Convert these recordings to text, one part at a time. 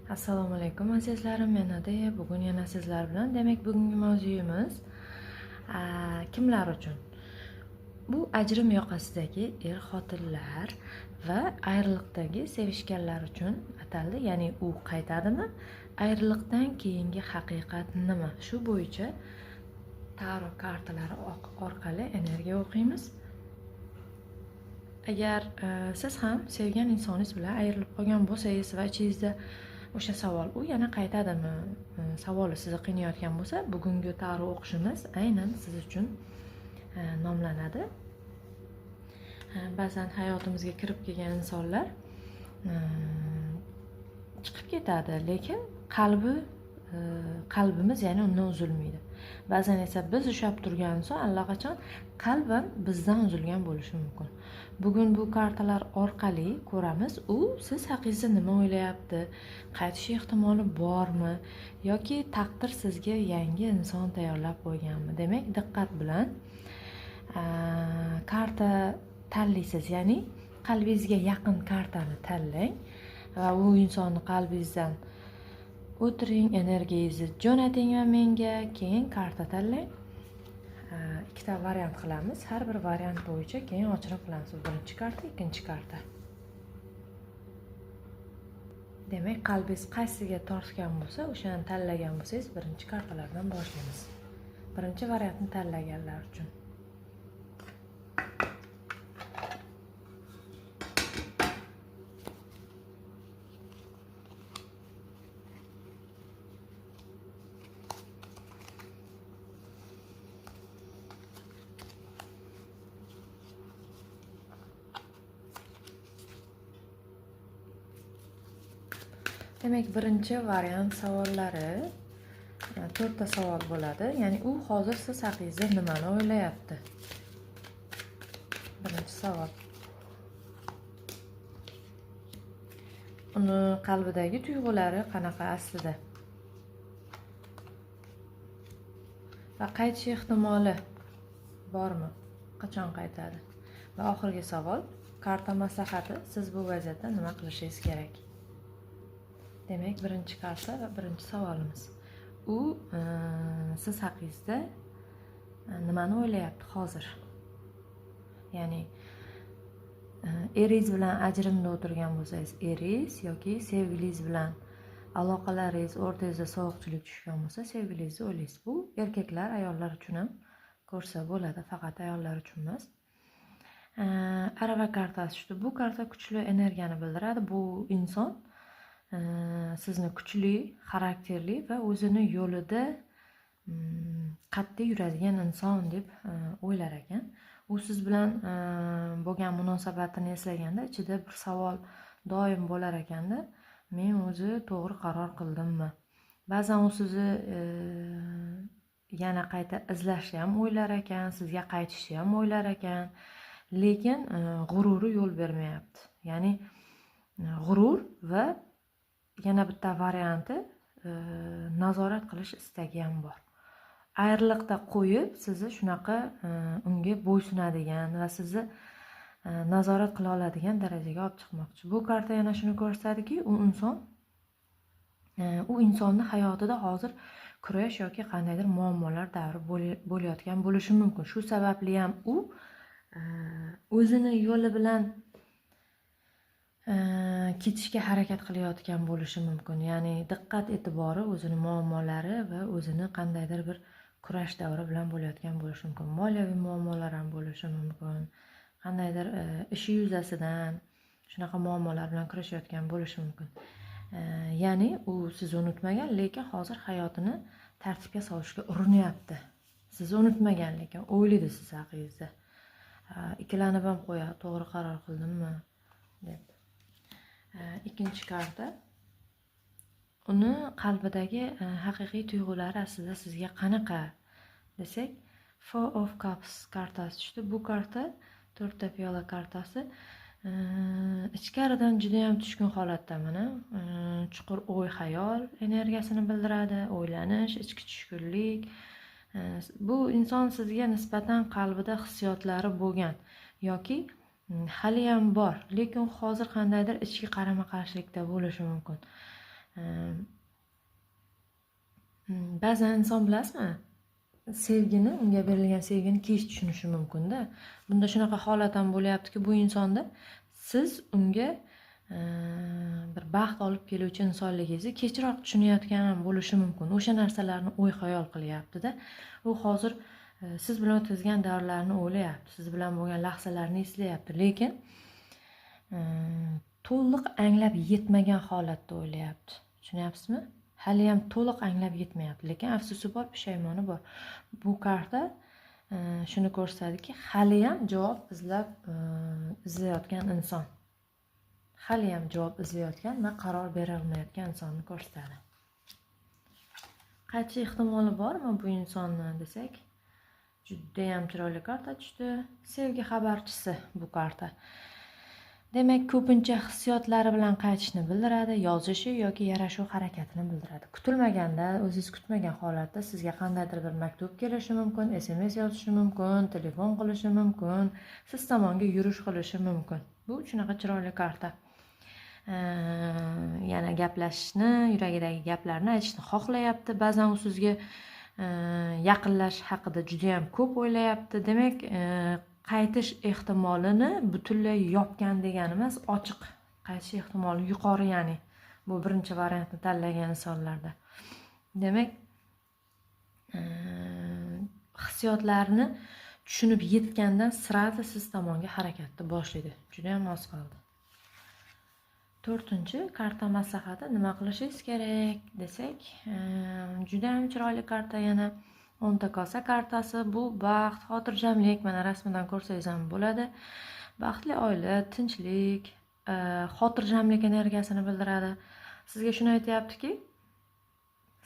Assalomu alaykum azizlarim, men Nadiya. Bugun yana sizlar bilan. Demak, bugungi mavzuyimiz kimlar uchun? Bu ajrim yoqasidagi er-xotinlar va ayriliqdagi sevishganlar uchun ataldi. Ya'ni u qaytadimi? Ayriliqdan keyingi haqiqat nima? Shu bo'yicha taro kartalari orqali energiya o'qiymiz. Agar siz ham sevgan insoningiz bilan ayrilib qolgan bo'lsangiz va ichingizda o'sha savol, u yana qaytadimi savoli sizni qiynayotgan bo'lsa, bugungi taro o'qishimiz aynan siz uchun nomlanadi. Ba'zan hayotimizga kirib kelgan insonlar chiqib ketadi, lekin qalbimiz ya'ni undan uzilmaydi. Ba'zan esa biz ushlab turgan inson allaqachon qalban bizdan uzilgan bo'lishi mumkin. Bugun bu kartalar orqali ko'ramiz, u siz haqingizda nima o'ylayapti, qaytish ehtimoli bormi yoki taqdir sizga yangi inson tayyorlab qo'yganmi. Demak, diqqat bilan karta tanlaysiz, ya'ni qalbingizga yaqin kartani tanlang va u insonni qalbingizdan o'tiring, energiyangizni jo'nating va menga keyin karta tanlang. Ikkita variant qilamiz. Har bir variant bo'yicha keyin ochirib qilamiz. Birinchi karta, ikkinchi karta. Demak, qalbingiz qaysiga tortgan bo'lsa, o'shani tanlagan bo'lsangiz, birinchi kartalardan boshlaymiz. Birinchi variantni tanlaganlar uchun. Demak, birinchi variant savollari 4 ta savol bo'ladi. Ya'ni u hozir siz haqingizda nimani o'ylayapti? Birinchi savol. Uni qalbidagi tuyg'ulari qanaqa aslida? Va qaytish ehtimoli bormi? Qachon qaytadi? Va oxirgi savol, karta maslahati, siz bu vaziyatda nima qilishingiz kerak? Demak, birinchi karta va birinchi savolimiz. U siz haqingizda nimani o'ylayapti hozir? Ya'ni eringiz bilan ajrimda o'tirgan bo'lsangiz, eringiz yoki sevgilingiz bilan aloqalaringiz o'rtangizda sovuqchilik tushgan bo'lsa, sevgilingizni o'ylaysiz. Bu erkaklar, ayollar uchun ham ko'rsa bo'ladi, faqat ayollar uchun emas. Arava kartasi tushdi. Bu karta kuchli energiyani bildiradi. Bu inson sizni kuchli, xarakterli va o'zini yo'lida qat'iy yuradigan inson deb o'ylar ekan. U siz bilan bo'lgan munosabatini eslaganda ichida bir savol doim bo'lar ekanda, men o'zi to'g'ri qaror qildimmi? Ba'zan u sizni yana qayta izlashni ham o'ylar ekan, sizga qaytishni ham o'ylar ekan, lekin g'ururi yo'l bermayapti. Ya'ni g'urur va yana bitta varianti nazorat qilish istagi ham bor. Ayriliqda qo'yib, sizni shunaqa unga bo'ysunadigan va sizni nazorat qila oladigan darajaga olib chiqmoqchi. Bu karta yana shuni ko'rsatadiki, u insonni hayotida hozir kurash yoki qandaydir muammolar davri bo'layotgan bo'lishi mumkin. Shu sababli ham u o'zini yo'li bilan ketishga harakat qilayotgan bo'lishi mumkin. Ya'ni diqqat e'tibori o'zini muammolari va o'zini qandaydir bir kurash davri bilan bo'layotgan bo'lishi mumkin. Moliyaviy muammolar ham bo'lishi mumkin. Qandaydir ishi yuzasidan shunaqa muammolar bilan kurashayotgan bo'lishi mumkin. Ya'ni u sizni unutmagan, lekin hozir hayotini tartibga solishga urinyapti. Sizni unutmagan, lekin o'ylaydi siz haqingizda. Ikkilanib ham qo'yadi, to'g'ri qaror qildimmi deb. Ikkinchi karta, uni qalbidagi haqiqiy tuyg'ulari aslida sizga qanaqa desak, Four of Cups kartasi tushdi. Bu karta 4 ta piyola kartasi. Ichkaridan juda ham tushkun holatda, mana chuqur o'y xayol energiyasini bildiradi, o'ylanish, ichki tushkunlik. Bu inson sizga nisbatan qalbida hissiyotlari bo'lgan yoki hali ham bor, lekin hozir qandaydir ichki qarama qarshilikda bo'lishi mumkin. Ba'zan inson bilasizmi, sevgini, unga berilgan sevgini kech tushunishi mumkin-da. Bunda shunaqa holat ham bo'lyaptiki, bu insonda siz unga bir baxt olib keluvchi insonligingizni kechroq tushunayotgan ham bo'lishi mumkin. O'sha narsalarni o'y-xayol qilyapti-da. U hozir siz bilan o'tkazgan davrlarni o'ylayapti, siz bilan bo'lgan lahzalarni eslayapti, lekin to'liq anglab yetmagan holatda o'ylayapti. Tushunyapsizmi? Hali ham to'liq anglab yetmayapti, lekin afsusi bor, pushaymoni bor. Bu karta shuni ko'rsatadiki, hali ham javob izlayotgan inson. Hali ham javob izlayotgan va qaror bera olmayotgan insonni ko'rsatadi. Qaytish ehtimoli bormi bu insonni desak, juda ham chiroyli karta tushdi. Sevgi xabarchisi bu karta. Demak, ko'pincha hissiyotlari bilan qaytishni bildiradi, yozishi yoki yarashuv harakatini bildiradi. Kutilmaganda, o'zingiz kutmagan holatda sizga qandaydir bir maktub kelishi mumkin, SMS yozishi mumkin, telefon qilishi mumkin, siz tomonga yurish qilishi mumkin. Bu shunaqa chiroyli karta. Yana gaplashishni, yuragidagi gaplarni aytishni xohlayapti. Ba'zan u sizga yaqinlashish haqida juda ham ko'p o'ylayapti. Demak, qaytish ehtimolini butunlay yopgan degani emas, ochiq qaytish ehtimoli yuqori, ya'ni bu birinchi variantni tanlagan insonlarda. Demak, hissiyotlarni tushunib yetgandan sirati siz tomonga harakatni boshlaydi. Juda ham oz qoldi. 4-chi karta maslahati, nima qilishingiz kerak desak, juda ham chiroyli karta. Yana 10 ta kosa kartasi. Bu baxt, xotirjamlik, mana rasmidan ko'rsangiz ham bo'ladi. Baxtli oila, tinchlik, xotirjamlik energiyasini bildiradi. Sizga shuni aytyaptiki,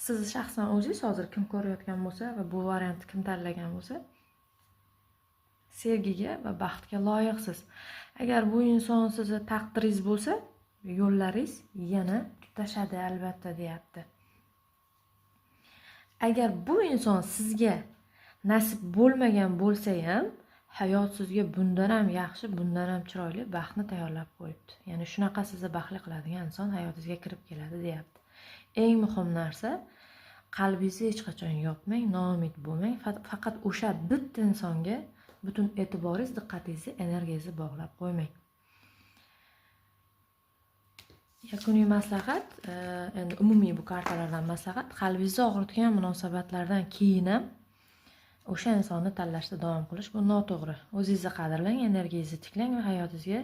siz shaxsan o'zingiz hozir kim ko'rayotgan bo'lsa va bu variantni kim tanlagan bo'lsa, sevgiga va baxtga loyiqsiz. Agar bu inson sizni taqdiringiz bo'lsa, yo'llaringiz yana tutashadi albatta, deyapti. Agar bu inson sizga nasib bo'lmagan bo'lsa ham, hayot sizga bundan ham yaxshi, bundan ham chiroyli baxtni tayyorlab qo'yibdi. Ya'ni shunaqa sizni baxtli qiladigan inson hayotingizga kirib keladi, deyapti. Eng muhim narsa, qalbingizni hech qachon yopmang, noumid bo'lmang. Faqat o'sha bitta insonga butun e'tiboringiz, diqqatingizni, energiyangizni bog'lab qo'ymang. Yakuniy maslahat, endi umumiy bu kartalardan maslahat, qalbingizni og'ritgan munosabatlardan keyin ham o'sha insonni tanlashda davom qilish bu noto'g'ri. O'zingizni qadrlang, energiyangizni tiklang va hayotingizga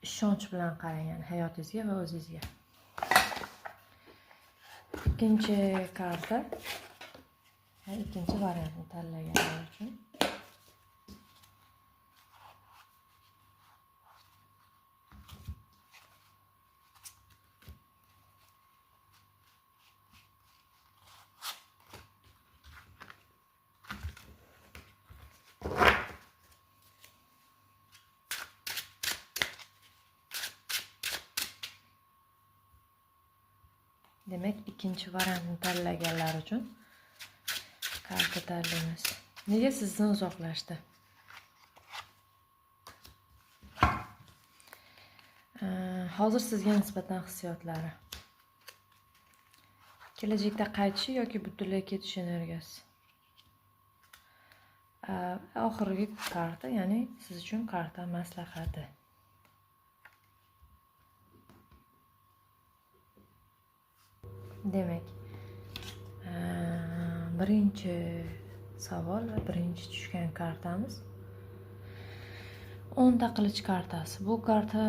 ishonch bilan qarang, ya'ni hayotingizga va o'zingizga. Ikkinchi karta, ikkinchi variantni tanlaganlar uchun. Demak, ikkinchi variantni tanlaganlar uchun karta tanlaymiz. Nega sizdan uzoqlashdi? Hozir sizga nisbatan hissiyotlari. Kelajakda qaytishi yoki butunlay ketish energiyasi. Oxirgi karta, ya'ni siz uchun karta maslahati. Demak, birinchi savol va birinchi tushgan kartamiz 10 ta qilich kartasi. Bu karta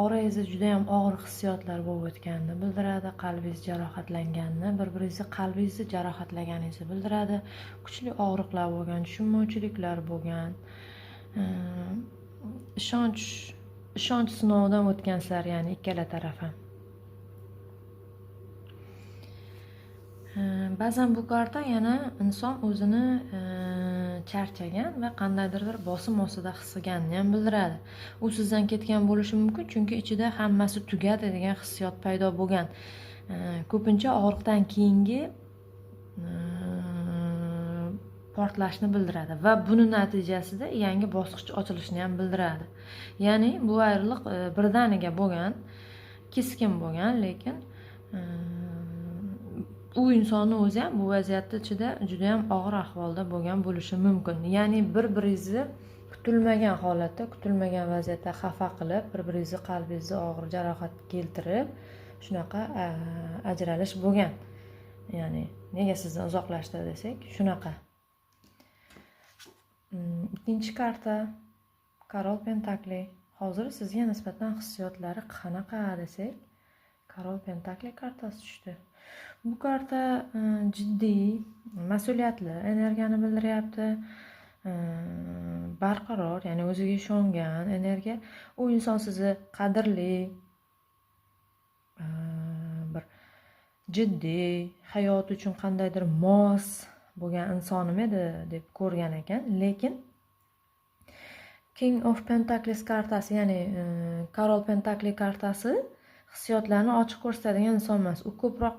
orangizda juda ham og'ir hissiyotlar bo'lib o'tganini bildiradi, qalbingiz jarohatlanganini, bir-biringizni qalbingizni jarohatlaganingizni bildiradi. Kuchli og'riqlar bo'lgan, tushunmovchiliklar bo'lgan, ishonch sinovidan o'tgansizlar, ya'ni ikkala taraf ham. Ba'zan bu karta yana inson o'zini charchagan va qandaydir bir bosim ostida his qilganini ham bildiradi. U sizdan ketgan bo'lishi mumkin, chunki ichida hammasi tugadi degan hissiyot paydo bo'lgan. Ko'pincha og'riqdan keyingi portlashni bildiradi va buni natijasida yangi bosqich ochilishini ham bildiradi. Ya'ni bu ayriliq birdaniga bo'lgan, keskin bo'lgan, lekin u insonni o'zi ham bu vaziyatni ichida juda ham og'ir ahvolda bo'lgan bo'lishi mumkin. Ya'ni bir-biringizni kutilmagan holatda, kutilmagan vaziyatda xafa qilib, bir-biringizni qalbingizni og'ir jarohat keltirib, shunaqa ajralish bo'lgan. Ya'ni nega sizdan uzoqlashdi desak, shunaqa. Ikkinchi karta Korol Pentakli. Hozir sizga nisbatan hissiyotlari qanaqa desak, Korol Pentakli kartasi tushdi. Bu karta jiddiy, mas'uliyatli energiyani bildiryapti. Barqaror, ya'ni o'ziga ishongan energiya. U inson sizni qadrli, bir jiddiy, hayot uchun qandaydir mos bo'lgan insonim edi deb ko'rgan ekan, lekin King of Pentacles kartasi, ya'ni Korol Pentakli kartasi hissiyotlarni ochiq ko'rsatadigan inson emas. U ko'proq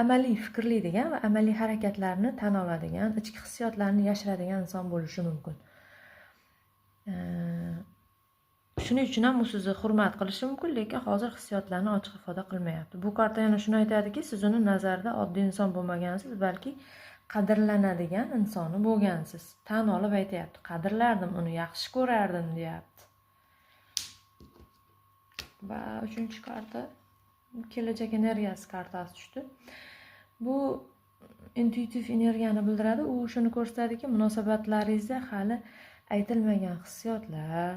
amaliy fikrlaydigan va amaliy harakatlarni tan oladigan, ichki hissiyotlarni yashiradigan inson bo'lishi mumkin. Shuning uchun ham u sizni hurmat qilishi mumkin, lekin hozir hissiyotlarni ochiq ifoda qilmayapti. Bu karta yana shuni aytadiki, siz uni nazarda oddiy inson bo'lmagansiz, balki qadrlanadigan insoni bo'lgansiz. Tan olib aytayapti. Qadrlardim uni, yaxshi ko'rardim, deyapti. Va uchinchi karta kelajak energiyasi kartasi tushdi. Bu intuitiv energiyani bildiradi. U shuni ko'rsatadiki, munosabatlaringizda hali aytilmagan hissiyotlar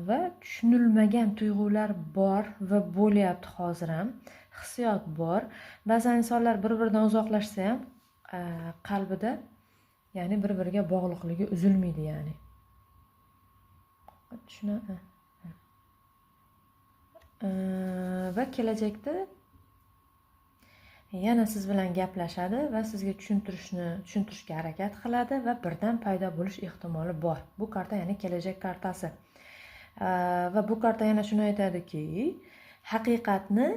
va tushunilmagan tuyg'ular bor va bo'lyapti. Hozir ham hissiyot bor. Ba'zan insonlar bir-biridan uzoqlashsa ham qalbida, ya'ni bir-biriga bog'liqligi uzilmaydi, ya'ni. Va kelajakda yana siz bilan gaplashadi va sizga tushuntirishga harakat qiladi va birdan paydo bo'lish ehtimoli bor. Bu karta ya'ni kelajak kartasi. Va bu karta yana shuni aytadiki, haqiqatni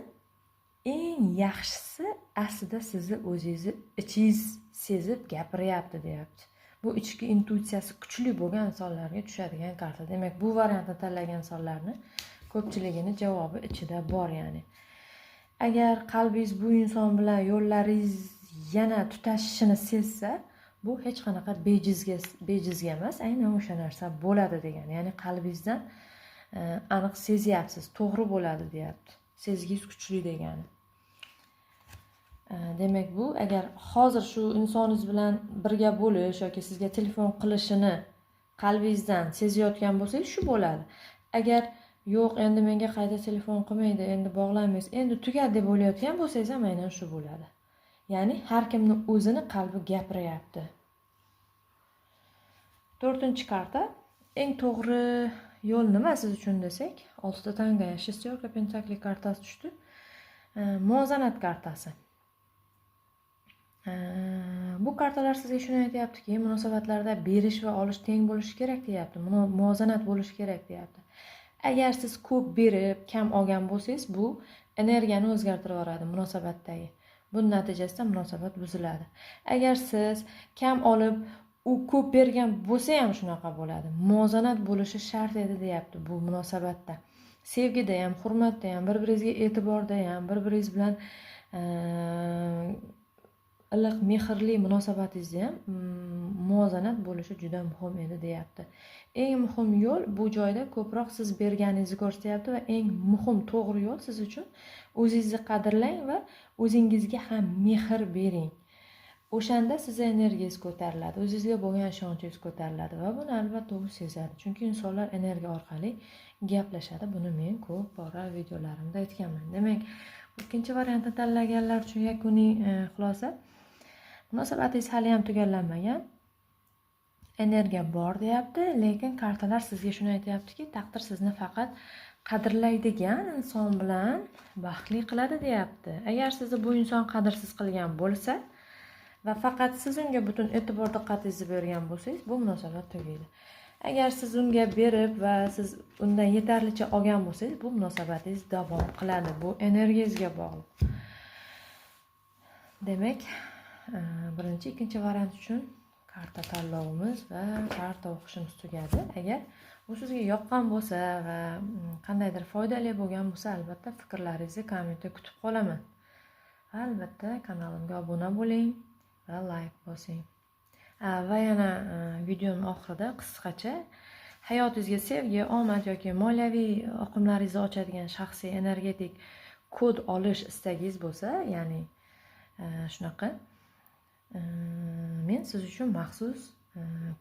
eng yaxshisi aslida sizni o'zingizni ichingiz sezib gapiryapti, deyapti. Bu ichki intuitsiyasi kuchli bo'lgan insonlarga tushadigan karta. Demak, bu variantni tanlagan insonlarni ko'pchiligini javobi ichida bor, ya'ni. Agar qalbingiz bu inson bilan yo'llaringiz yana tutashishini sezsa, bu hech qanaqa bejizga emas, aynan o'sha narsa bo'ladi degani. Ya'ni qalbingizdan aniq sezyapsiz, to'g'ri bo'ladi, deyapti. Sezgingiz kuchli degani. Demak, bu agar hozir shu insoningiz bilan birga bo'lish yoki sizga telefon qilishini qalbingizdan sezayotgan bo'lsangiz, shu bo'ladi. Agar yo'q, endi menga qayta telefon qilmaydi, endi bog'lanmaymiz, endi tugadi deb o'ylayotgan bo'lsangiz ham aynan shu bo'ladi. Ya'ni har kimni o'zini qalbi gapiryapti. 4-karta eng to'g'ri yo'l nima siz uchun desak, 6 tanga, shestorka pentakli kartasi tushdi. Muvozanat kartasi. Bu kartalar sizga shuni aytayaptiki, munosabatlarda berish va olish teng bo'lishi kerak, deyapti. Muvozanat bo'lishi kerak, deyapti. Agar siz ko'p berib, kam olgan bo'lsangiz, bu energiyani o'zgartirib yuboradi munosabatdagi. Buning natijasida munosabat buziladi. Agar siz kam olib, u ko'p bergan bo'lsa ham shunaqa bo'ladi. Muvozanat bo'lishi shart edi, deyapti bu munosabatda. Sevgida ham, hurmatda ham, bir-biringizga e'tiborda ham, bir-biringiz bilan iliq, mehrli munosabatingizda ham muvozanat bo'lishi juda muhim edi, deyapti. Eng muhim yo'l bu joyda ko'proq siz berganingizni ko'rsatyapti va eng muhim to'g'ri yo'l siz uchun o'zingizni qadrlang va o'zingizga ham mehr bering. O'shanda sizning energiyangiz ko'tariladi, o'zingizga bo'lgan ishonchingiz ko'tariladi va buni albatta u sezadi. Chunki insonlar energiya orqali gaplashadi. Buni men ko'p bora videolarimda aytganman. Demak, ikkinchi variantni tanlaganlar uchun yakuniy xulosa: munosabatingiz hali ham tugallanmagan. Energiya bor, deyapti, lekin kartalar sizga shuni aytayaptiki, taqdir sizni faqat qadrlaydigan inson bilan baxtli qiladi, deyapti. Agar sizni bu inson qadrsiz qilgan bo'lsa va faqat siz unga butun e'tibor diqqatingizni bergan bo'lsangiz, bu munosabat tugaydi. Agar siz unga berib va siz undan yetarlicha olgan bo'lsangiz, bu munosabatingiz davom qiladi. Bu energiyangizga bog'liq. Demak, birinchi, ikkinchi variant uchun karta tanlovimiz va karta o'qishimiz tugadi. Agar bu sizga yoqqan bo'lsa va qandaydir foydali bo'lgan bo'lsa, albatta fikrlaringizni kommentda kutib qolaman. albatta kanalimga obuna bo'ling va like bosing. Va yana videoning oxirida qisqacha hayotingizga sevgi, omad yoki moliyaviy oqimlaringizni ochadigan shaxsiy energetik kod olish istagingiz bo'lsa, ya'ni shunaqa men siz uchun maxsus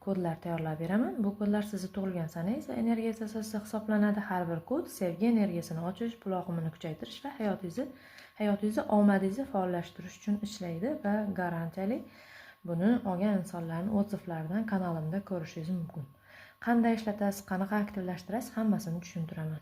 kodlar tayyorlab beraman. Bu kodlar sizni tug'ilgan sanangiz va energiyasi asosida hisoblanadi. Har bir kod sevgi energiyasini ochish, pul oqimini kuchaytirish va hayotingizni omadingizni faollashtirish uchun ishlaydi va garantiyali buni olgan insonlarning odzivlaridan kanalimda ko'rishingiz mumkin. Qanday ishlatasiz, qanaqa aktivlashtirasiz, hammasini tushuntiraman.